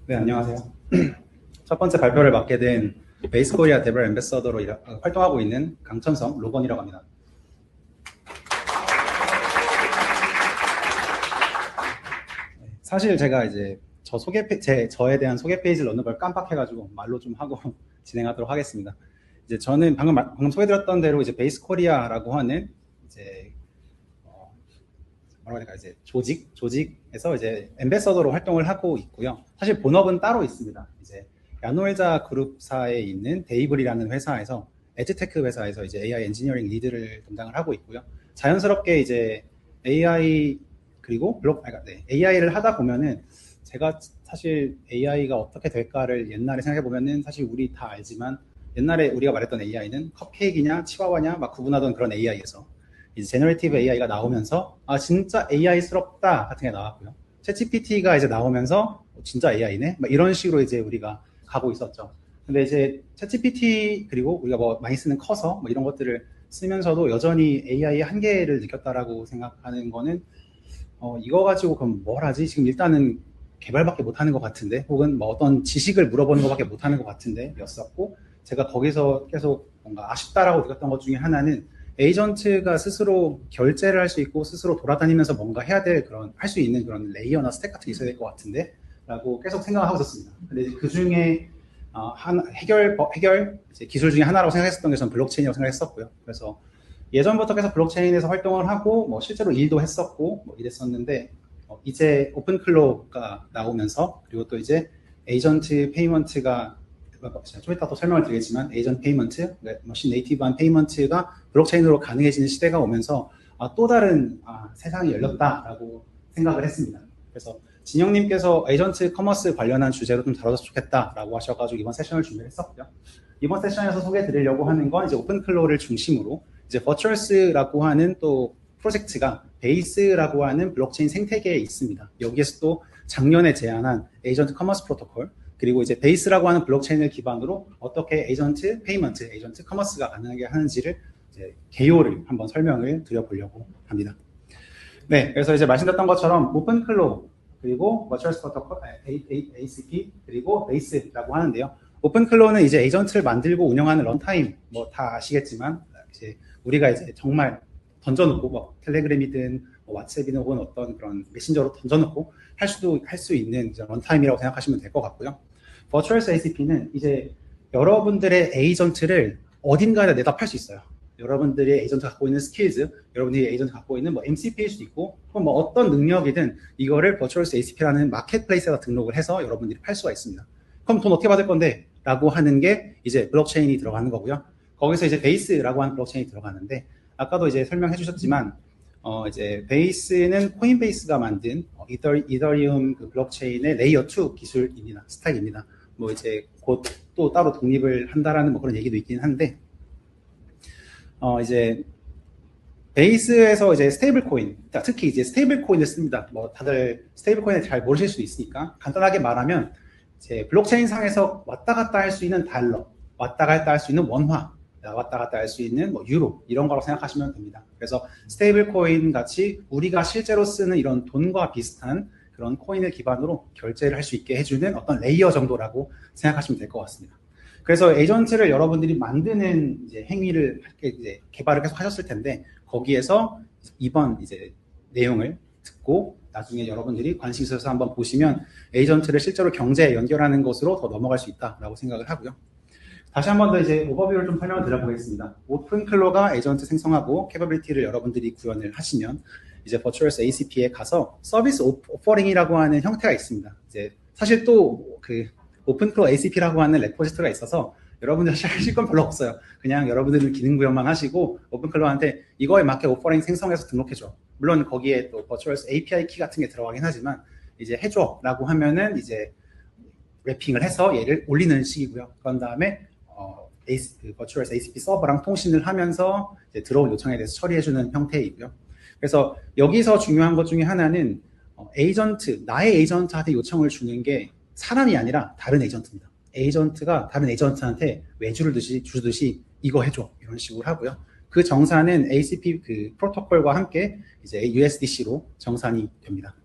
네, 안녕하세요. 첫 번째 발표를 맡게 된 베이스 코리아 데벨 앰베서더로 활동하고 있는 강천성 로건이라고 합니다. 사실 제가 이제 저에 대한 소개 페이지를 넣는 걸 깜빡해가지고 말로 좀 하고 진행하도록 하겠습니다. 이제 저는 방금 소개드렸던 대로 이제 베이스 코리아라고 하는 이제 뭐라고 해야 될까, 이제 조직에서 이제 앰베서더로 활동을 하고 있고요. 사실 본업은 따로 있습니다. 이제 야노엘자 그룹사에 있는 데이블이라는 회사에서 에즈테크 회사에서 이제 AI 엔지니어링 리드를 담당을 하고 있고요. 자연스럽게 이제 AI 그리고 AI를 하다 보면은 제가 사실 AI가 어떻게 될까를 옛날에 생각해 보면은 사실 우리 다 알지만 옛날에 우리가 말했던 AI는 컵케이크냐 치와와냐 막 구분하던 그런 AI에서 이제 제너레이티브 AI가 나오면서 아 진짜 AI스럽다 같은 게 나왔고요. 챗GPT가 이제 나오면서 진짜 AI네 막 이런 식으로 이제 우리가 가고 있었죠. 근데 이제 챗GPT 그리고 우리가 뭐 많이 쓰는 커서 뭐 이런 것들을 쓰면서도 여전히 AI의 한계를 느꼈다라고 생각하는 거는 이거 가지고 그럼 뭘 하지? 지금 일단은 개발밖에 못하는 것 같은데 혹은 뭐 어떤 지식을 물어보는 것밖에 못하는 것 같은데 였었고 제가 거기서 계속 뭔가 아쉽다라고 느꼈던 것 중에 하나는 에이전트가 스스로 결제를 할 수 있고 스스로 돌아다니면서 뭔가 해야 될 그런 할 수 있는 그런 레이어나 스택 같은 게 있어야 될 것 같은데 라고 계속 생각하고 있었습니다. 근데 그 중에 해결 기술 중에 하나라고 생각했었던 게 저는 블록체인이라고 생각했었고요. 그래서 예전부터 계속 블록체인에서 활동을 하고 뭐 실제로 일도 했었고 뭐 이랬었는데 이제 오픈클로가 나오면서 그리고 또 이제 에이전트 페이먼트가 좀 이따 또 설명을 드리겠지만 에이전트 페이먼트, 머신 네이티브한 페이먼트가 블록체인으로 가능해지는 시대가 오면서 또 다른 세상이 열렸다라고 생각을 했습니다. 그래서 진영님께서 에이전트 커머스 관련한 주제로 좀 다뤄줬으면 좋겠다라고 하셔가지고 이번 세션을 준비했었고요. 이번 세션에서 소개해드리려고 하는 건 이제 오픈클로를 중심으로 이제 버추얼스라고 하는 또 프로젝트가 베이스라고 하는 블록체인 생태계에 있습니다. 여기에서 또 작년에 제안한 에이전트 커머스 프로토콜 그리고 이제 베이스라고 하는 블록체인을 기반으로 어떻게 에이전트 페이먼트, 에이전트 커머스가 가능하게 하는지를 이제 개요를 한번 설명을 드려보려고 합니다. 네, 그래서 이제 말씀드렸던 것처럼 오픈클로 그리고 버추얼스 프로토콜, ACP 그리고 베이스라고 하는데요. 오픈클로는 이제 에이전트를 만들고 운영하는 런타임 뭐 다 아시겠지만 이제 우리가 이제 정말 던져놓고 뭐 텔레그램이든 뭐 왓츠앱이든 혹은 어떤 그런 메신저로 던져놓고 할 수 있는 런타임이라고 생각하시면 될 것 같고요. 버추얼스 ACP는 이제 여러분들의 에이전트를 어딘가에 내다 팔 수 있어요. 여러분들이 에이전트 갖고 있는 스킬즈, 여러분들이 에이전트 갖고 있는 뭐 MCP일 수도 있고, 혹은 뭐 어떤 능력이든 이거를 버추얼스 ACP라는 마켓플레이스에다 등록을 해서 여러분들이 팔 수가 있습니다. 그럼 돈 어떻게 받을 건데? 라고 하는 게 이제 블록체인이 들어가는 거고요. 거기서 이제 베이스라고 하는 블록체인이 들어가는데, 아까도 이제 설명해 주셨지만, 이제 베이스는 코인베이스가 만든 이더리움 그 블록체인의 레이어 2 기술입니다. 스택입니다. 뭐 이제 곧 또 따로 독립을 한다라는 뭐 그런 얘기도 있긴 한데, 이제 베이스에서 이제 스테이블 코인, 특히 이제 스테이블 코인을 씁니다. 뭐 다들 스테이블 코인을 잘 모르실 수도 있으니까 간단하게 말하면 이제 블록체인 상에서 왔다 갔다 할 수 있는 달러, 왔다 갔다 할 수 있는 원화, 왔다 갔다 할 수 있는 뭐 유로 이런 거라고 생각하시면 됩니다. 그래서 스테이블 코인 같이 우리가 실제로 쓰는 이런 돈과 비슷한 그런 코인을 기반으로 결제를 할 수 있게 해주는 어떤 레이어 정도라고 생각하시면 될 것 같습니다. 그래서 에이전트를 여러분들이 만드는 이제 행위를 이제 개발을 계속 하셨을 텐데 거기에서 이번 이제 내용을 듣고 나중에 여러분들이 관심 있어서 한번 보시면 에이전트를 실제로 경제에 연결하는 것으로 더 넘어갈 수 있다라고 생각을 하고요. 다시 한 번 더 이제 오버뷰를 좀 설명을 드려보겠습니다. 오픈클로가 에이전트 생성하고 캐퍼빌리티를 여러분들이 구현을 하시면 이제 버추얼스 ACP에 가서 서비스 오퍼링이라고 하는 형태가 있습니다. 이제 사실 또 그 오픈클로 ACP라고 하는 레포지토리가 있어서 여러분들 하실 건 별로 없어요. 그냥 여러분들은 기능 구현만 하시고 오픈클로한테 이거에 맞게 오퍼링 생성해서 등록해줘. 물론 거기에 또 버추얼스 API 키 같은 게 들어가긴 하지만 이제 해줘라고 하면은 이제 래핑을 해서 얘를 올리는 식이고요. 그런 다음에 버추얼스 ACP 서버랑 통신을 하면서 이제 들어온 요청에 대해서 처리해주는 형태이고요. 그래서 여기서 중요한 것 중에 하나는 나의 에이전트한테 요청을 주는 게 사람이 아니라 다른 에이전트입니다. 에이전트가 다른 에이전트한테 외주를 주듯이 이거 해줘 이런 식으로 하고요. 그 정산은 ACP 그 프로토콜과 함께 이제 USDC로 정산이 됩니다.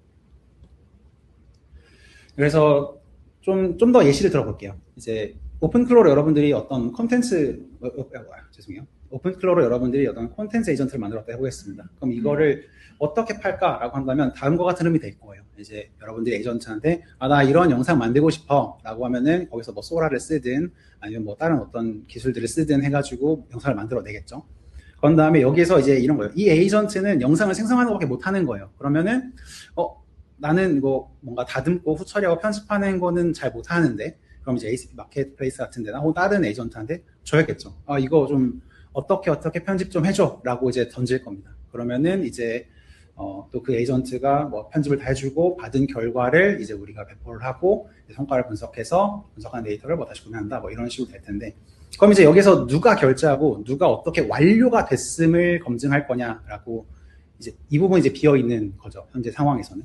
그래서 좀 더 예시를 들어볼게요. 이제 오픈클로로 여러분들이 어떤 콘텐츠, 죄송해요. 오픈클로로 여러분들이 어떤 콘텐츠 에이전트를 만들었다 해보겠습니다. 그럼 이거를 어떻게 팔까라고 한다면 다음과 같은 흐름이 될 거예요. 이제 여러분들이 에이전트한테 나 이런 영상 만들고 싶어 라고 하면은 거기서 뭐 소라를 쓰든 아니면 뭐 다른 어떤 기술들을 쓰든 해가지고 영상을 만들어내겠죠. 그런 다음에 여기에서 이제 이런 거예요. 이 에이전트는 영상을 생성하는 것밖에 못하는 거예요. 그러면은 나는 이거 뭔가 다듬고 후처리하고 편집하는 거는 잘 못하는데 그럼 이제 마켓플레이스 같은 데나 혹은 다른 에이전트한테 줘야겠죠. 이거 좀 어떻게 편집 좀 해줘 라고 이제 던질 겁니다. 그러면은 이제 또 그 에이전트가 뭐 편집을 다 해주고 받은 결과를 이제 우리가 배포를 하고 성과를 분석해서 분석한 데이터를 뭐 다시 구매한다 뭐 이런 식으로 될 텐데 그럼 이제 여기서 누가 결제하고 누가 어떻게 완료가 됐음을 검증할 거냐라고 이제 이 부분이 이제 비어 있는 거죠. 현재 상황에서는.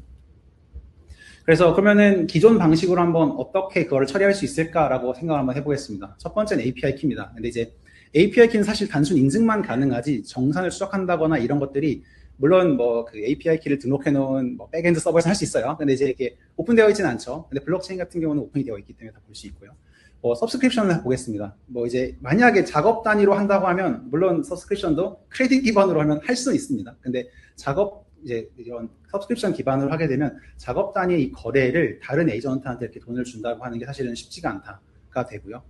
그래서 그러면은 기존 방식으로 한번 어떻게 그거를 처리할 수 있을까라고 생각을 한번 해보겠습니다. 첫 번째는 API 키입니다. 근데 이제 API 키는 사실 단순 인증만 가능하지 정산을 추적한다거나 이런 것들이 물론 뭐 그 API 키를 등록해 놓은 뭐 백엔드 서버에서 할 수 있어요. 근데 이제 이게 오픈되어 있지는 않죠. 근데 블록체인 같은 경우는 오픈이 되어 있기 때문에 다 볼 수 있고요. 서브스크립션을 보겠습니다. 뭐 이제 만약에 작업 단위로 한다고 하면 물론 서브스크립션도 크레딧 기반으로 하면 할 수는 있습니다. 근데 이제 이런 서브스크립션 기반으로 하게 되면 작업 단위의 이 거래를 다른 에이전트한테 이렇게 돈을 준다고 하는 게 사실은 쉽지가 않다가 되고요.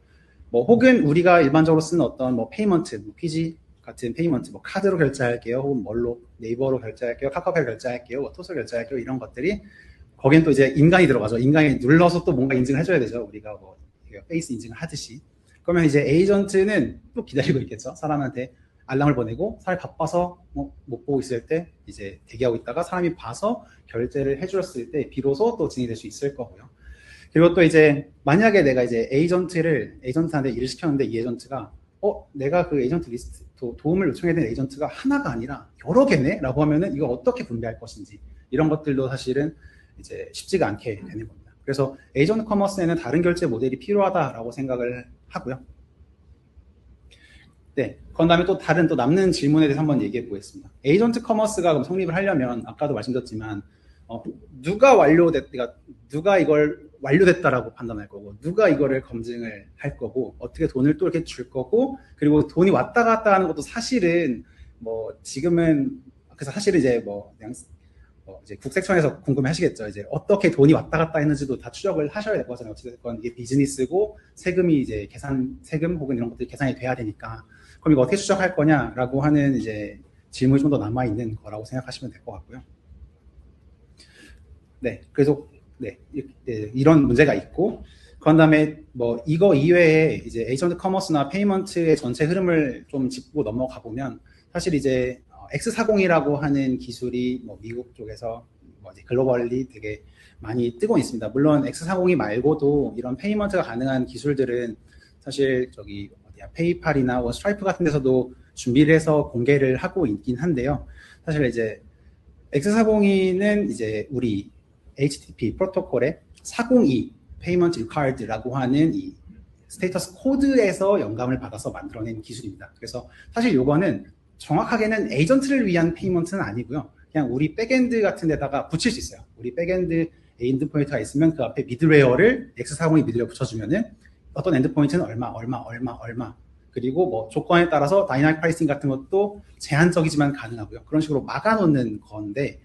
뭐 혹은 우리가 일반적으로 쓰는 어떤 뭐 페이먼트, 뭐 PG 같은 페이먼트, 뭐 카드로 결제할게요, 혹은 뭘로 네이버로 결제할게요, 카카오페이 결제할게요, 뭐 토스로 결제할게요 이런 것들이 거긴 또 이제 인간이 들어가죠. 인간이 눌러서 또 뭔가 인증을 해줘야 되죠. 우리가 뭐 페이스 인증을 하듯이. 그러면 이제 에이전트는 또 기다리고 있겠죠. 사람한테 알람을 보내고 사람이 바빠서 못 보고 있을 때 이제 대기하고 있다가 사람이 봐서 결제를 해줬을 때 비로소 또 진행될 수 있을 거고요. 그리고 또 이제 만약에 내가 이제 에이전트한테 일을 시켰는데 이 에이전트가 내가 그 에이전트 리스트 도움을 요청해야 되는 에이전트가 하나가 아니라 여러 개네 라고 하면은 이걸 어떻게 분배할 것인지 이런 것들도 사실은 이제 쉽지가 않게 되는 겁니다. 그래서 에이전트 커머스에는 다른 결제 모델이 필요하다라고 생각을 하고요. 네, 그런 다음에 또 다른 또 남는 질문에 대해서 한번 얘기해 보겠습니다. 에이전트 커머스가 그럼 성립을 하려면 아까도 말씀드렸지만 누가 이걸 완료됐다라고 판단할 거고 누가 이거를 검증을 할 거고 어떻게 돈을 또 이렇게 줄 거고 그리고 돈이 왔다 갔다 하는 것도 사실은 뭐 지금은 그래서 사실은 이제 이제 국세청에서 궁금해하시겠죠. 이제 어떻게 돈이 왔다 갔다 했는지도 다 추적을 하셔야 될 거잖아요. 어쨌든 이게 비즈니스고 세금이 이제 세금 혹은 이런 것들이 계산이 돼야 되니까 그럼 이거 어떻게 추적할 거냐라고 하는 이제 질문이 좀 더 남아 있는 거라고 생각하시면 될 것 같고요. 네, 그래서 이런 문제가 있고 그런 다음에 뭐 이거 이외에 이제 에이전트 커머스나 페이먼트의 전체 흐름을 좀 짚고 넘어가 보면 사실 이제 X40이라고 하는 기술이 뭐 미국 쪽에서 뭐 이제 글로벌리 되게 많이 뜨고 있습니다. 물론 X40이 말고도 이런 페이먼트가 가능한 기술들은 사실 페이팔이나 스트라이프 같은 데서도 준비를 해서 공개를 하고 있긴 한데요. 사실 이제 X40는 이제 우리 HTTP 프로토콜의 402 Payment Record라고 하는 이 스테이터스 코드에서 영감을 받아서 만들어낸 기술입니다. 그래서 사실 이거는 정확하게는 에이전트를 위한 페이먼트는 아니고요. 그냥 우리 백엔드 같은 데다가 붙일 수 있어요. 우리 백엔드 엔드포인트가 있으면 그 앞에 미드웨어를 X40이 미드웨어 붙여주면은 어떤 엔드포인트는 얼마 그리고 뭐 조건에 따라서 다이나믹 프라이싱 같은 것도 제한적이지만 가능하고요. 그런 식으로 막아놓는 건데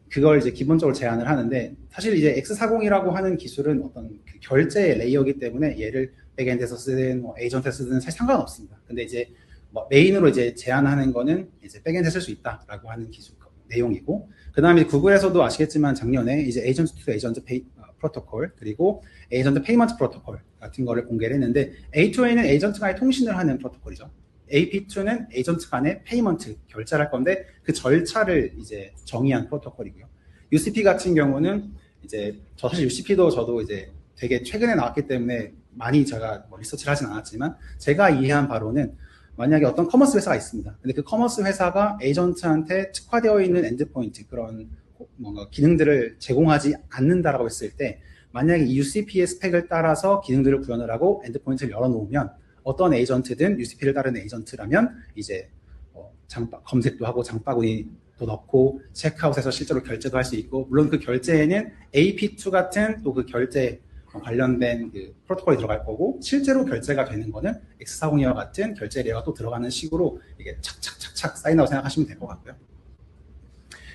그걸 이제 기본적으로 제한을 하는데 사실 이제 X40이라고 하는 기술은 어떤 그 결제 레이어이기 때문에 얘를 백엔드에서 쓰든 뭐 에이전트에서 쓰든 사실 상관없습니다. 근데 이제 뭐 메인으로 이제 제한하는 거는 이제 백엔드에 쓸 수 있다라고 하는 기술 내용이고 그 다음에 구글에서도 아시겠지만 작년에 이제 에이전트 투 에이전트 프로토콜 그리고 에이전트 페이먼트 프로토콜 같은 거를 공개를 했는데 A2A는 에이전트 간의 통신을 하는 프로토콜이죠. AP2는 에이전트 간의 페이먼트 결제를 할 건데 그 절차를 이제 정의한 프로토콜이고요. UCP 같은 경우는 이제 사실 UCP도 저도 이제 되게 최근에 나왔기 때문에 많이 제가 뭐 리서치를 하진 않았지만 제가 이해한 바로는 만약에 어떤 커머스 회사가 있습니다. 근데 그 커머스 회사가 에이전트한테 특화되어 있는 엔드포인트 그런 뭔가 기능들을 제공하지 않는다라고 했을 때 만약에 이 UCP의 스펙을 따라서 기능들을 구현을 하고 엔드포인트를 열어놓으면 어떤 에이전트든 UCP를 따르는 에이전트라면 이제 검색도 하고 장바구니 넣고 체크아웃해서 실제로 결제도 할 수 있고, 물론 그 결제에는 AP2 같은 또 그 결제 관련된 그 프로토콜이 들어갈 거고, 실제로 결제가 되는 거는 X402와 같은 결제 레이어가 또 들어가는 식으로 이게 착착착착 쌓인다고 생각하시면 될 것 같고요.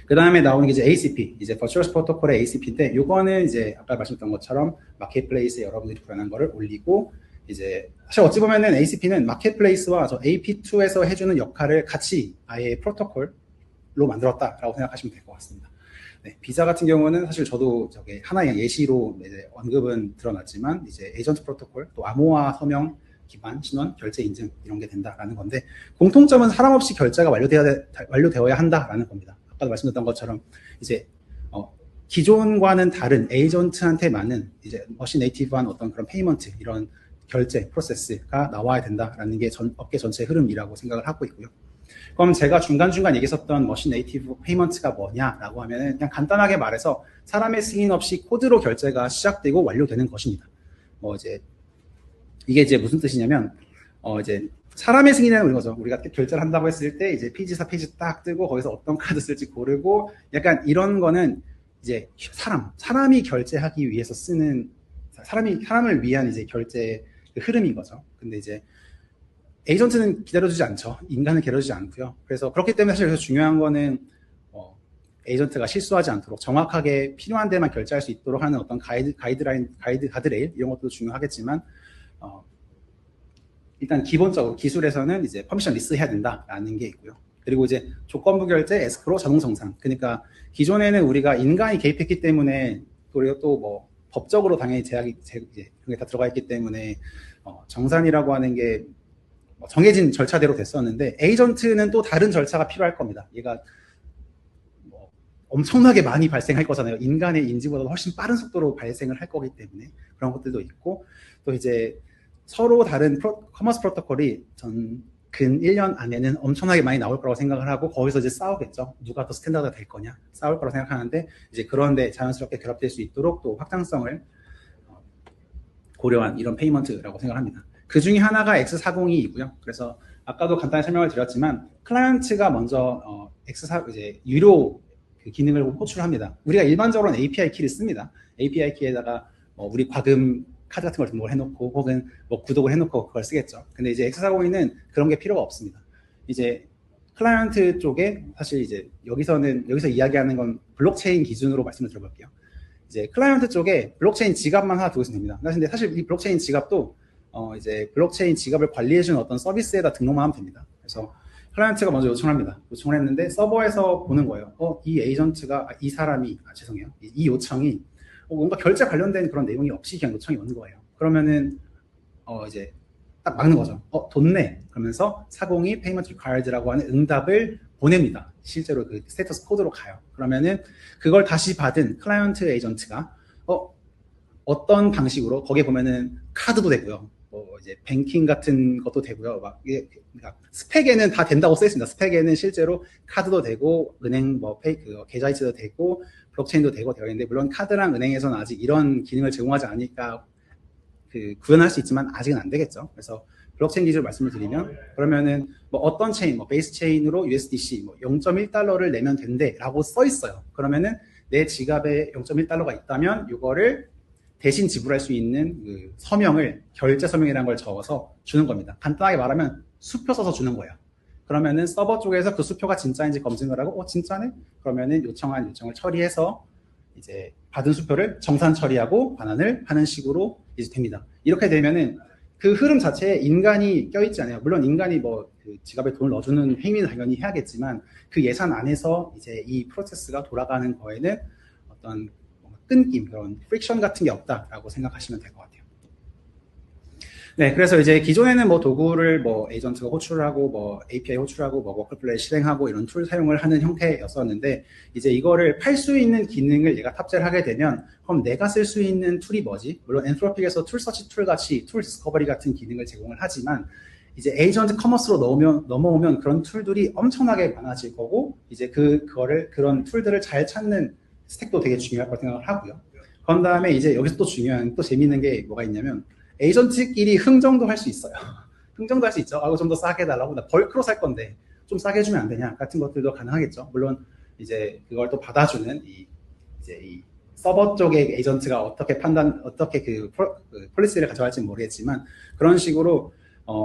그 다음에 나오는 게 이제 ACP, 이제 Virtual Protocol의 ACP인데, 요거는 이제 아까 말씀드렸던 것처럼 마켓플레이스에 여러분들이 구현한 거를 올리고, 이제 사실 어찌 보면은 ACP는 마켓플레이스와 저 AP2에서 해주는 역할을 같이 아예 프로토콜로 만들었다라고 생각하시면 될 것 같습니다. 네, 비자 같은 경우는 사실 저도 저게 하나의 예시로 이제 언급은 드러났지만, 이제 에이전트 프로토콜, 또 암호화 서명 기반 신원 결제 인증 이런 게 된다라는 건데, 공통점은 사람 없이 결제가 완료되어야 한다라는 겁니다. 아까도 말씀드렸던 것처럼 이제 기존과는 다른 에이전트한테 맞는 이제 머신 네이티브한 어떤 그런 페이먼트, 이런 결제 프로세스가 나와야 된다라는 게 업계 전체의 흐름이라고 생각을 하고 있고요. 그럼 제가 중간중간 얘기했었던 머신 네이티브 페이먼트가 뭐냐라고 하면은, 그냥 간단하게 말해서 사람의 승인 없이 코드로 결제가 시작되고 완료되는 것입니다. 이게 이제 무슨 뜻이냐면, 이제 사람의 승인은 거죠. 우리가 결제를 한다고 했을 때 이제 페이지사 페이지 딱 뜨고 거기서 어떤 카드 쓸지 고르고, 약간 이런 거는 이제 사람이 결제하기 위해서 쓰는, 사람을 위한 이제 결제 흐름인 거죠. 근데 이제 에이전트는 기다려주지 않죠. 인간은 기다려주지 않고요. 그래서 그렇기 때문에 사실 중요한 거는 에이전트가 실수하지 않도록 정확하게 필요한 데만 결제할 수 있도록 하는 어떤 가드레일 이런 것도 중요하겠지만, 일단 기본적으로 기술에서는 이제 퍼미션 리스트 해야 된다라는 게 있고요. 그리고 이제 조건부 결제, 에스크로, 자동 정산. 그러니까 기존에는 우리가 인간이 개입했기 때문에, 그리고 또 뭐 법적으로 당연히 제약이 이제 그게 다 들어가 있기 때문에 정산이라고 하는 게 정해진 절차대로 됐었는데, 에이전트는 또 다른 절차가 필요할 겁니다. 얘가 엄청나게 많이 발생할 거잖아요. 인간의 인지보다 훨씬 빠른 속도로 발생을 할 거기 때문에 그런 것들도 있고, 또 이제 서로 다른 커머스 프로토콜이 근 1년 안에는 엄청나게 많이 나올 거라고 생각을 하고, 거기서 이제 싸우겠죠. 누가 더 스탠다드가 될 거냐, 싸울 거라고 생각하는데, 이제 그런데 자연스럽게 결합될 수 있도록 또 확장성을 고려한 이런 페이먼트라고 생각합니다. 그 중에 하나가 X402이고요. 그래서 아까도 간단히 설명을 드렸지만, 클라이언트가 먼저 이제 유료 그 기능을 호출합니다. 우리가 일반적으로는 API 키를 씁니다. API 키에다가 우리 과금 카드 같은 걸 등록을 해놓고, 혹은 뭐 구독을 해놓고 그걸 쓰겠죠. 근데 이제 X402는 그런 게 필요가 없습니다. 이제 클라이언트 쪽에 사실 이제 여기서 이야기하는 건 블록체인 기준으로 말씀을 드려볼게요. 이제 클라이언트 쪽에 블록체인 지갑만 하나 두고 있으면 됩니다. 근데 사실 이 블록체인 지갑도 이제 블록체인 지갑을 관리해주는 어떤 서비스에다 등록만 하면 됩니다. 그래서 클라이언트가 먼저 요청합니다. 요청을 했는데 서버에서 보는 거예요. 이 에이전트가, 죄송해요. 이 요청이 뭔가 결제 관련된 그런 내용이 없이 그냥 요청이 오는 거예요. 그러면은 이제 딱 막는 거죠. 돈 내. 그러면서 402 payment required라고 하는 응답을 보냅니다. 실제로 그 스테이터스 코드로 가요. 그러면은 그걸 다시 받은 클라이언트 에이전트가 어떤 방식으로, 거기에 보면은 카드도 되고요. 이제 뱅킹 같은 것도 되고요. 그러니까 스펙에는 다 된다고 써 있습니다. 스펙에는 실제로 카드도 되고, 은행 계좌이체도 되고, 블록체인도 되고 되어 있는데, 물론 카드랑 은행에서는 아직 이런 기능을 제공하지 않으니까 구현할 수 있지만 아직은 안 되겠죠. 그래서 블록체인 기준을 말씀을 드리면, 그러면은 어떤 체인, 베이스 체인으로 USDC 0.1달러를 내면 된대라고 써 있어요. 그러면은 내 지갑에 0.1달러가 있다면 이거를 대신 지불할 수 있는 그 서명을, 결제 서명이라는 걸 적어서 주는 겁니다. 간단하게 말하면 수표 써서 주는 거예요. 그러면은 서버 쪽에서 그 수표가 진짜인지 검증을 하고, 진짜네? 그러면은 요청을 처리해서 이제 받은 수표를 정산 처리하고 반환을 하는 식으로 이제 됩니다. 이렇게 되면은 그 흐름 자체에 인간이 껴있지 않아요. 물론 인간이 그 지갑에 돈을 넣어주는 행위는 당연히 해야겠지만, 그 예산 안에서 이제 이 프로세스가 돌아가는 거에는 어떤 끊김, 그런 프릭션 같은 게 없다라고 생각하시면 될 것 같아요. 네, 그래서 이제 기존에는 도구를 에이전트가 호출하고, API 호출하고, 워크플레이 실행하고, 이런 툴 사용을 하는 형태였었는데, 이제 이거를 팔 수 있는 기능을 얘가 탑재를 하게 되면, 그럼 내가 쓸 수 있는 툴이 뭐지? 물론 엔트로픽에서 툴 서치 툴 같이 툴 디스커버리 같은 기능을 제공을 하지만, 이제 에이전트 커머스로 넘어오면 그런 툴들이 엄청나게 많아질 거고, 이제 그런 툴들을 잘 찾는 스택도 되게 중요할 거라고 생각을 하고요. 그런 다음에 이제 여기서 또 재미있는 게 뭐가 있냐면, 에이전트끼리 흥정도 할 수 있어요. 흥정도 할 수 있죠. 좀 더 싸게 해달라고. 나 벌크로 살 건데 좀 싸게 해주면 안 되냐 같은 것들도 가능하겠죠. 물론 이제 그걸 또 받아주는 이 서버 쪽의 에이전트가 어떻게 그 폴리시를 가져갈지는 모르겠지만 그런 식으로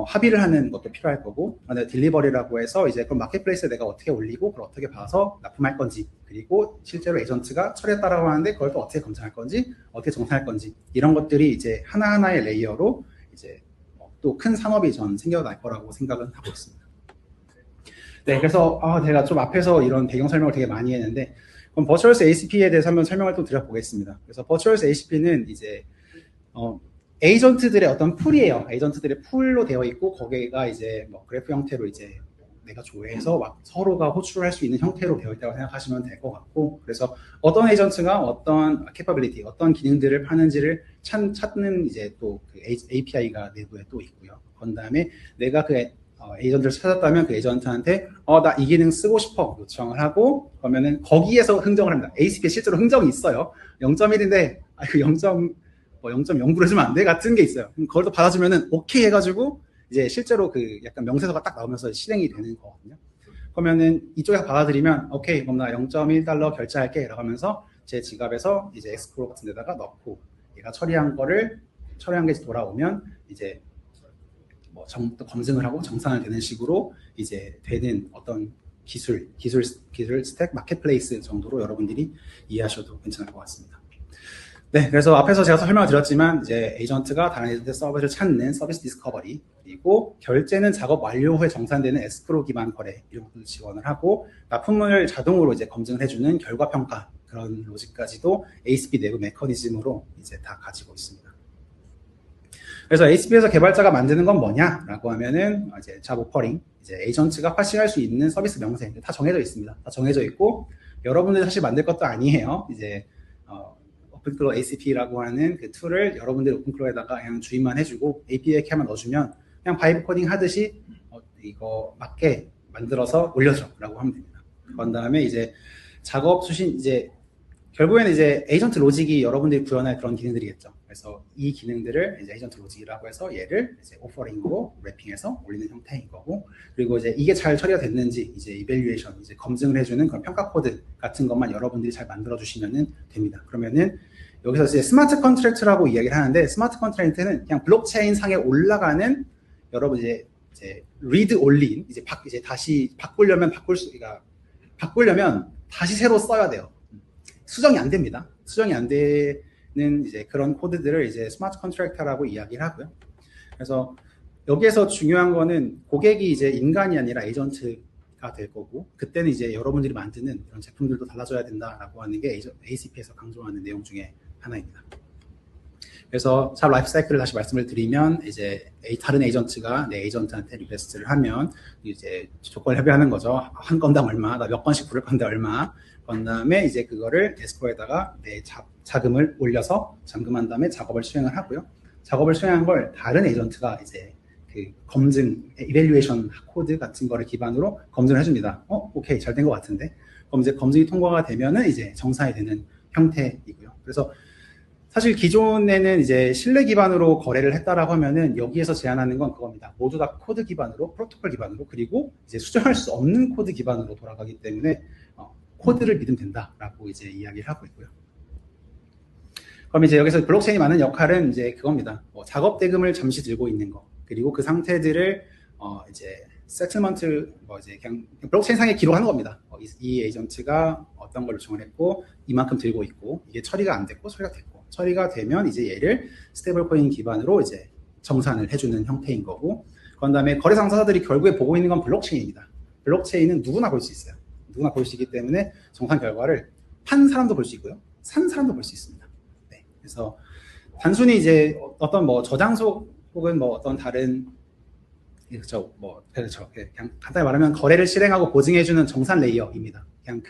합의를 하는 것도 필요할 거고, 딜리버리라고 해서 이제 그럼 마켓플레이스에 내가 어떻게 올리고 그걸 어떻게 봐서 납품할 건지, 그리고 실제로 에이전트가 처리했다라고 하는데 그걸 또 어떻게 검증할 건지, 어떻게 정산할 건지, 이런 것들이 이제 하나하나의 레이어로 이제 또 큰 산업이 전 생겨날 거라고 생각은 하고 있습니다. 네, 그래서 제가 좀 앞에서 이런 배경 설명을 되게 많이 했는데, 그럼 버추얼스 ACP에 대해서 한번 설명을 또 드려보겠습니다. 그래서 버추얼스 ACP는 이제 에이전트들의 어떤 풀이에요. 에이전트들의 풀로 되어 있고, 거기가 이제 뭐 그래프 형태로 이제 내가 조회해서 막 서로가 호출할 수 있는 형태로 되어 있다고 생각하시면 될 것 같고, 그래서 어떤 에이전트가 어떤 캐퍼빌리티, 어떤 기능들을 파는지를 찾는 이제 또 그 API가 내부에 또 있고요. 그런 다음에 내가 그 에이전트를 찾았다면 그 에이전트한테 나 이 기능 쓰고 싶어 요청을 하고, 그러면은 거기에서 흥정을 합니다. ACP에 실제로 흥정이 있어요. 0.1인데 그 0.09로 해주면 안 돼? 같은 게 있어요. 그걸 또 받아주면은 오케이 해가지고 이제 실제로 그 약간 명세서가 딱 나오면서 실행이 되는 거거든요. 그러면은 이쪽에서 받아들이면 오케이, 그럼 나 0.1달러 결제할게 라고 하면서 제 지갑에서 이제 엑스크로 같은 데다가 넣고, 얘가 처리한 게 돌아오면 이제 뭐 또 검증을 하고 정산을 되는 식으로 이제 되는 어떤 기술 스택 마켓플레이스 정도로 여러분들이 이해하셔도 괜찮을 것 같습니다. 네, 그래서 앞에서 제가 설명을 드렸지만 이제 에이전트가 다른 에이전트 서비스를 찾는 서비스 디스커버리, 그리고 결제는 작업 완료 후에 정산되는 에스크로 기반 거래, 이런 것도 지원을 하고, 납품을 자동으로 이제 검증을 해주는 결과 평가, 그런 로직까지도 ACP 내부 메커니즘으로 이제 다 가지고 있습니다. 그래서 ACP에서 개발자가 만드는 건 뭐냐라고 하면은 이제 잡 오퍼링, 이제 에이전트가 파싱할 수 있는 서비스 명세 다 정해져 있습니다. 다 정해져 있고, 여러분들이 사실 만들 것도 아니에요. 이제 오픈클로 ACP라고 하는 그 툴을 여러분들이 오픈클로에다가 그냥 주입만 해주고 API 키만 넣어주면 그냥 바이브 코딩 하듯이 이거 맞게 만들어서 올려줘라고 하면 됩니다. 그런 다음에 이제 작업 수신, 이제 결국에는 이제 에이전트 로직이 여러분들이 구현할 그런 기능들이겠죠. 그래서 이 기능들을 이제 에이전트 로직이라고 해서 얘를 이제 오퍼링으로 랩핑해서 올리는 형태인 거고, 그리고 이제 이게 잘 처리가 됐는지 이제 이밸류에이션, 이제 검증을 해주는 그런 평가 코드 같은 것만 여러분들이 잘 만들어 주시면 됩니다. 그러면은 여기서 이제 스마트 컨트랙트라고 이야기를 하는데, 스마트 컨트랙트는 그냥 블록체인 상에 올라가는 여러분 이제 리드 올린, 이제 다시 바꾸려면 다시 새로 써야 돼요. 수정이 안 됩니다. 수정이 안 되는 이제 그런 코드들을 이제 스마트 컨트랙터라고 이야기를 하고요. 그래서 여기에서 중요한 거는 고객이 이제 인간이 아니라 에이전트가 될 거고, 그때는 이제 여러분들이 만드는 그런 제품들도 달라져야 된다라고 하는 게 ACP에서 강조하는 내용 중에 하나입니다. 그래서 잡 라이프 사이클을 다시 말씀을 드리면, 이제 다른 에이전트가 내 에이전트한테 리퀘스트를 하면 이제 조건 협의하는 거죠. 한 건당 얼마, 나 몇 건씩 부를 건데 얼마. 그런 다음에 이제 그거를 에스크로에다가 내 자금을 올려서 잠금한 다음에 작업을 수행을 하고요. 작업을 수행한 걸 다른 에이전트가 이제 그 검증, 이밸류에이션 코드 같은 거를 기반으로 검증을 해줍니다. 오케이, 잘 된 것 같은데. 그럼 이제 검증이 통과가 되면은 이제 정산이 되는 형태이고요. 그래서 사실 기존에는 이제 신뢰 기반으로 거래를 했다라고 하면은 여기에서 제한하는 건 그겁니다. 모두 다 코드 기반으로, 프로토콜 기반으로, 그리고 이제 수정할 수 없는 코드 기반으로 돌아가기 때문에 코드를 믿으면 된다라고 이제 이야기를 하고 있고요. 그럼 이제 여기서 블록체인이 많은 역할은 이제 그겁니다. 작업 대금을 잠시 들고 있는 거, 그리고 그 상태들을 이제 세틀먼트, 이제 그냥 블록체인 상에 기록하는 겁니다. 이 에이전트가 어떤 걸 요청을 했고 이만큼 들고 있고, 이게 처리가 안 됐고 처리가 됐고, 처리가 되면 이제 얘를 스테이블 코인 기반으로 이제 정산을 해주는 형태인 거고, 그런 다음에 거래 당사자들이 결국에 보고 있는 건 블록체인입니다. 블록체인은 누구나 볼 수 있어요. 누구나 볼 수 있기 때문에 정산 결과를 판 사람도 볼 수 있고요, 산 사람도 볼 수 있습니다. 네, 그래서 단순히 이제 어떤 저장소 혹은 어떤 다른 그렇죠, 그냥 간단히 말하면 거래를 실행하고 보증해주는 정산 레이어입니다. 그냥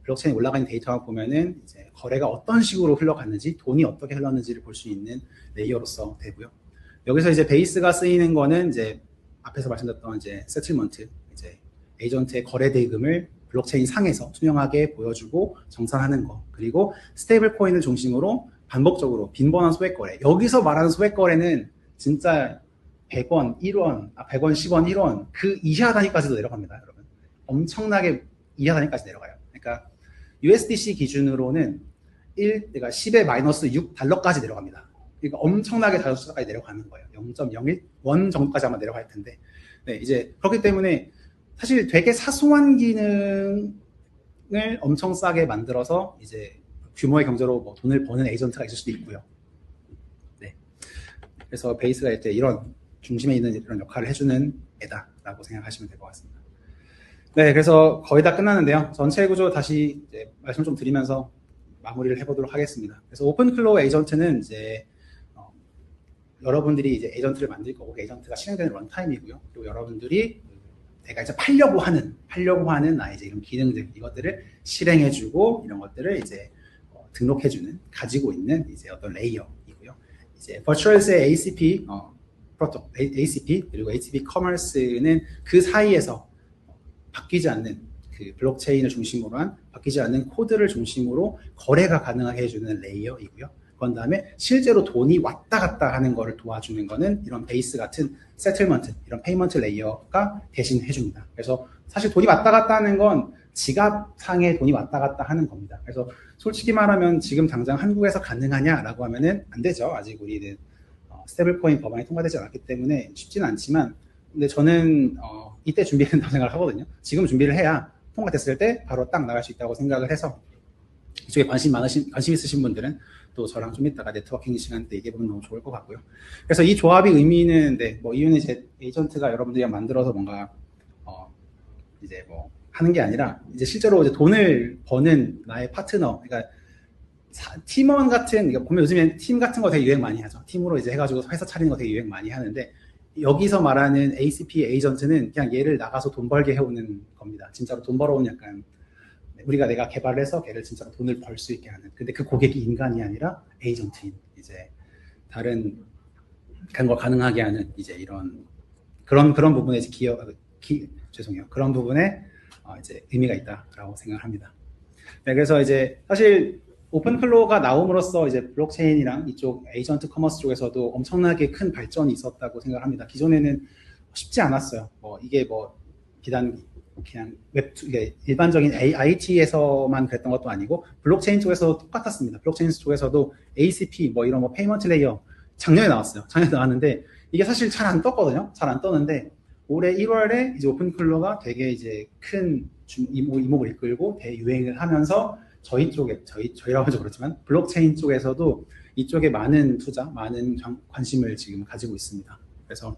블록체인에 올라가 있는 데이터만 보면은 이제 거래가 어떤 식으로 흘러갔는지, 돈이 어떻게 흘렀는지를 볼 수 있는 레이어로서 되고요. 여기서 이제 베이스가 쓰이는 거는 이제 앞에서 말씀드렸던 이제 세틀먼트, 이제 에이전트의 거래 대금을 블록체인 상에서 투명하게 보여주고 정산하는 거, 그리고 스테이블 코인을 중심으로 반복적으로 빈번한 소액 거래. 여기서 말하는 소액 거래는 진짜 100원, 1원, 100원, 10원, 1원 그 이하 단위까지도 내려갑니다, 여러분. 엄청나게 이하 단위까지 내려가요. 그러니까 USDC 기준으로는 그러니까 10의 마이너스 6달러까지 내려갑니다. 그러니까 엄청나게 다수까지 내려가는 거예요. 0.01원 정도까지 아마 내려갈 텐데, 네, 이제 그렇기 때문에 사실 되게 사소한 기능을 엄청 싸게 만들어서 이제 규모의 경제로 뭐 돈을 버는 에이전트가 있을 수도 있고요. 네, 그래서 베이스가 이제 이런 중심에 있는 이런 역할을 해주는 애다라고 생각하시면 될 것 같습니다. 네, 그래서 거의 다 끝났는데요. 전체 구조 다시 이제 말씀 좀 드리면서 마무리를 해보도록 하겠습니다. 그래서 오픈클로우 에이전트는 이제 여러분들이 이제 에이전트를 만들 거고, 그 에이전트가 실행되는 런타임이고요. 그리고 여러분들이 내가 이제 팔려고 하는 이제 이런 기능들, 이것들을 실행해주고 이런 것들을 이제 등록해주는, 가지고 있는 이제 어떤 레이어이고요. 이제 버추얼스의 ACP ACP 그리고 HTTP 커머스는 그 사이에서 바뀌지 않는 그 블록체인을 중심으로 한 바뀌지 않는 코드를 중심으로 거래가 가능하게 해주는 레이어이고요. 그런 다음에 실제로 돈이 왔다 갔다 하는 거를 도와주는 거는 이런 베이스 같은 세틀먼트, 이런 페이먼트 레이어가 대신 해줍니다. 그래서 사실 돈이 왔다 갔다 하는 건 지갑상에 돈이 왔다 갔다 하는 겁니다. 그래서 솔직히 말하면 지금 당장 한국에서 가능하냐라고 하면은 안 되죠. 아직 우리는 스테이블코인 법안이 통과되지 않았기 때문에 쉽지는 않지만, 근데 저는 이때 준비해야 된다고 생각을 하거든요. 지금 준비를 해야 통과됐을 때 바로 딱 나갈 수 있다고 생각을 해서, 이쪽에 관심 있으신 분들은 또 저랑 좀 이따가 네트워킹 시간 때 얘기해보면 너무 좋을 것 같고요. 그래서 이 조합의 의미는, 네, 뭐 이유는 제 에이전트가 여러분들이랑 만들어서 뭔가 이제 뭐 하는 게 아니라 이제 실제로 이제 돈을 버는 나의 파트너, 그러니까 팀원 같은, 그러니까 보면 요즘엔 팀 같은 거 되게 유행 많이 하죠. 팀으로 이제 해가지고 회사 차리는 거 되게 유행 많이 하는데, 여기서 말하는 ACP 에이전트는 그냥 얘를 나가서 돈 벌게 해오는 겁니다. 진짜로 돈 벌어오는, 약간 내가 개발을 해서 걔를 진짜로 돈을 벌 수 있게 하는. 근데 그 고객이 인간이 아니라 에이전트인, 이제 다른 그런 걸 가능하게 하는 이제 이런 그런 부분에 이제 죄송해요. 그런 부분에 이제 의미가 있다라고 생각합니다. 네, 그래서 이제 사실 오픈클로우가 나옴으로써 이제 블록체인이랑 이쪽 에이전트 커머스 쪽에서도 엄청나게 큰 발전이 있었다고 생각합니다. 기존에는 쉽지 않았어요. 뭐 이게 뭐 비단 그냥 일반적인 IT에서만 그랬던 것도 아니고 블록체인 쪽에서도 똑같았습니다. 블록체인 쪽에서도 ACP 뭐 이런 뭐 페이먼트 레이어 작년에 나왔어요. 작년에 나왔는데 이게 사실 잘 안 떴거든요. 잘 안 떴는데 올해 1월에 이제 오픈클로우가 되게 이제 큰 이목을 이끌고 대유행을 하면서 저희라고 하죠. 그렇지만 블록체인 쪽에서도 이쪽에 많은 투자, 많은 관심을 지금 가지고 있습니다. 그래서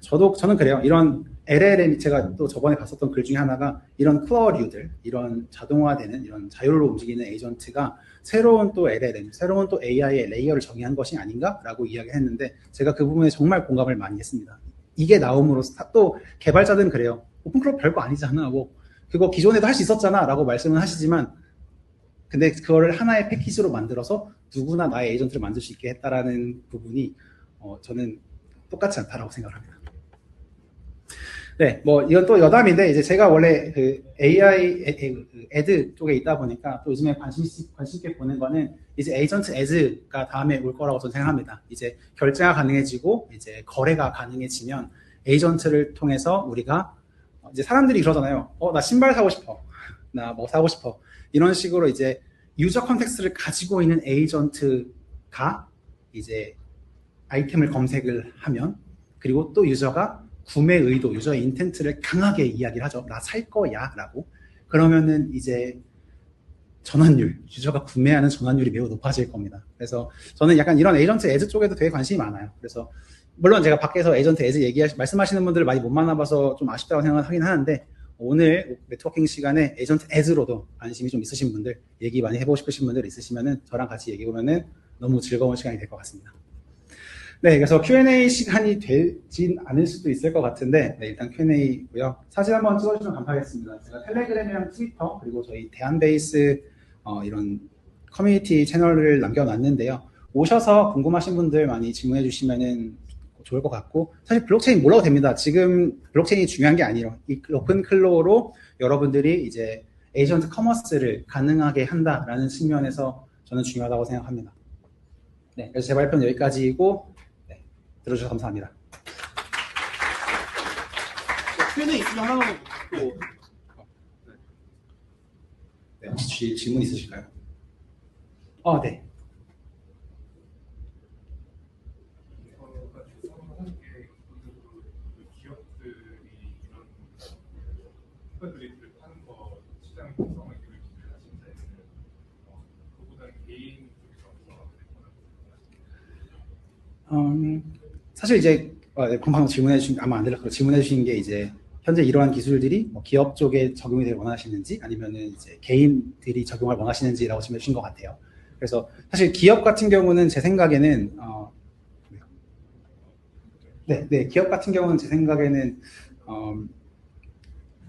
저는 그래요. 이런 LLM, 제가 또 저번에 봤었던 글 중에 하나가 이런 쿨어류들, 이런 자동화되는 이런 자율로 움직이는 에이전트가 새로운 또 LLM, 새로운 또 AI의 레이어를 정의한 것이 아닌가라고 이야기를 했는데, 제가 그 부분에 정말 공감을 많이 했습니다. 이게 나옴으로써 또 개발자들은 그래요. 오픈클로우 별거 아니잖아 하고, 그거 기존에도 할 수 있었잖아 라고 말씀은 하시지만, 근데 그거를 하나의 패키지로 만들어서 누구나 나의 에이전트를 만들 수 있게 했다라는 부분이 저는 똑같지 않다라고 생각을 합니다. 네, 뭐 이건 또 여담인데, 이제 제가 원래 그 AI 애드 쪽에 있다 보니까 또 요즘에 관심 있게 보는 거는 이제 에이전트 애즈가 다음에 올 거라고 저는 생각합니다. 이제 결제가 가능해지고 이제 거래가 가능해지면 에이전트를 통해서 우리가 이제 사람들이 그러잖아요. 나 신발 사고 싶어. 나 뭐 사고 싶어. 이런 식으로 이제 유저 컨텍스트를 가지고 있는 에이전트가 이제 아이템을 검색을 하면, 그리고 또 유저가 구매 의도, 유저의 인텐트를 강하게 이야기를 하죠. 나 살 거야 라고. 그러면은 이제 유저가 구매하는 전환율이 매우 높아질 겁니다. 그래서 저는 약간 이런 에이전트 애즈 쪽에도 되게 관심이 많아요. 그래서 물론 제가 밖에서 에이전트 애즈 말씀하시는 분들을 많이 못 만나봐서 좀 아쉽다고 생각하긴 하는데, 오늘 네트워킹 시간에 에이전트 애즈로도 관심이 좀 있으신 분들, 얘기 많이 해보고 싶으신 분들 있으시면은 저랑 같이 얘기해보면은 너무 즐거운 시간이 될 것 같습니다. 네, 그래서 Q&A 시간이 되진 않을 수도 있을 것 같은데, 네, 일단 Q&A고요. 사진 한번 찍어주시면 감사하겠습니다. 제가 텔레그램이랑 트위터, 그리고 저희 대한베이스 이런 커뮤니티 채널을 남겨놨는데요. 오셔서 궁금하신 분들 많이 질문해 주시면은 좋을 것 같고, 사실 블록체인 몰라도 됩니다. 지금 블록체인이 중요한 게 아니에요. 이 오픈클로우로 여러분들이 이제 에이전트 커머스를 가능하게 한다라는 측면에서 저는 중요하다고 생각합니다. 네, 그래서 제 발표는 여기까지이고, 네, 들어주셔서 감사합니다. Q&A 있으면 하나만 또. 네, 혹시 질문 있으실까요? 네. 슈퍼드리트를 파는 거 시장 형성을 기울이시는 하신다면 그보다는 개인 쪽에서 사실 이제 방금 질문해 주신 아마 안 들렸고 질문해 주신 게 이제 현재 이러한 기술들이 뭐 기업 쪽에 적용이 되길 원하시는지 아니면은 이제 개인들이 적용을 원하시는지라고 질문해 주신 것 같아요. 그래서 사실 기업 같은 경우는 제 생각에는 기업 같은 경우는 제 생각에는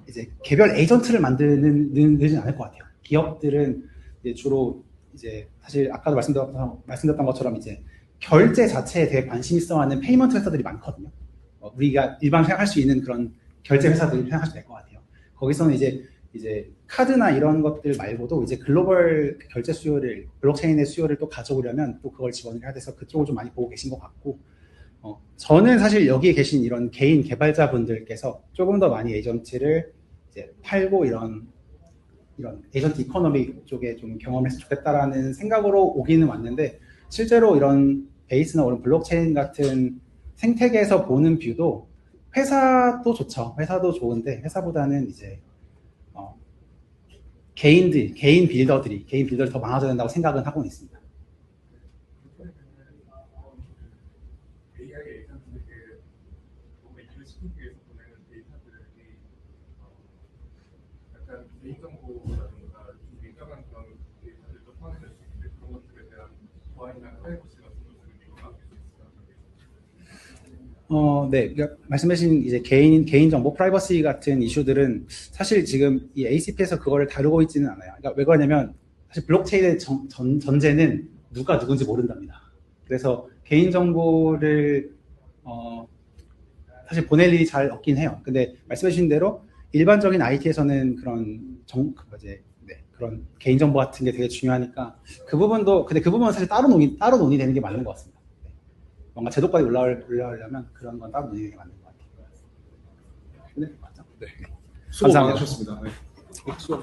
이제 개별 에이전트를 만드는 않을 것 같아요. 기업들은 이제 주로 이제 사실 아까도 말씀드렸던 것처럼 이제 결제 자체에 되게 관심 있어하는 페이먼트 회사들이 많거든요. 우리가 일반 생각할 수 있는 그런 결제 회사들이 생각하시면 될 것 같아요. 거기서는 이제 카드나 이런 것들 말고도 이제 글로벌 결제 수요를 블록체인의 수요를 또 가져오려면 또 그걸 지원을 해야 돼서 그쪽을 좀 많이 보고 계신 것 같고 저는 사실 여기에 계신 이런 개인 개발자분들께서 조금 더 많이 에이전트를 이제 팔고 이런 에이전트 이코노미 쪽에 좀 경험했으면 좋겠다라는 생각으로 오기는 왔는데 실제로 이런 베이스나 이런 블록체인 같은 생태계에서 보는 뷰도 회사도 좋죠. 회사도 좋은데 회사보다는 이제 개인 빌더들이 더 많아져야 된다고 생각은 하고 있습니다. AI 에이전트에게 뭔가 일을 시키기 위해서 보내는 데이터들이 약간 개인정보라든가 좀 민감한 그런 데이터들도 포함될 수 있는데 그런 것들에 대한 보안이나 프라이버시 같은 것들은 민감할 수 있을까요? 네, 그러니까 말씀하신 이제 개인 정보 프라이버시 같은 이슈들은 사실 지금 이 ACP에서 그거를 다루고 있지는 않아요. 그러니까 왜 그러냐면 사실 블록체인의 전제는 누가 누군지 모른답니다. 그래서 개인 정보를 사실 보낼 일이 잘 없긴 해요. 근데 말씀해주신 대로 일반적인 IT에서는 그런 그런 개인 정보 같은 게 되게 중요하니까 근데 그 부분은 사실 따로 논의되는 게 맞는 것 같습니다. 뭔가 제도까지 올라오려면 그런 건 따로 논의되는 게 맞는 것 같아요. 네, 맞죠? 수고 감사합니다. 많으셨습니다. 네. 수고.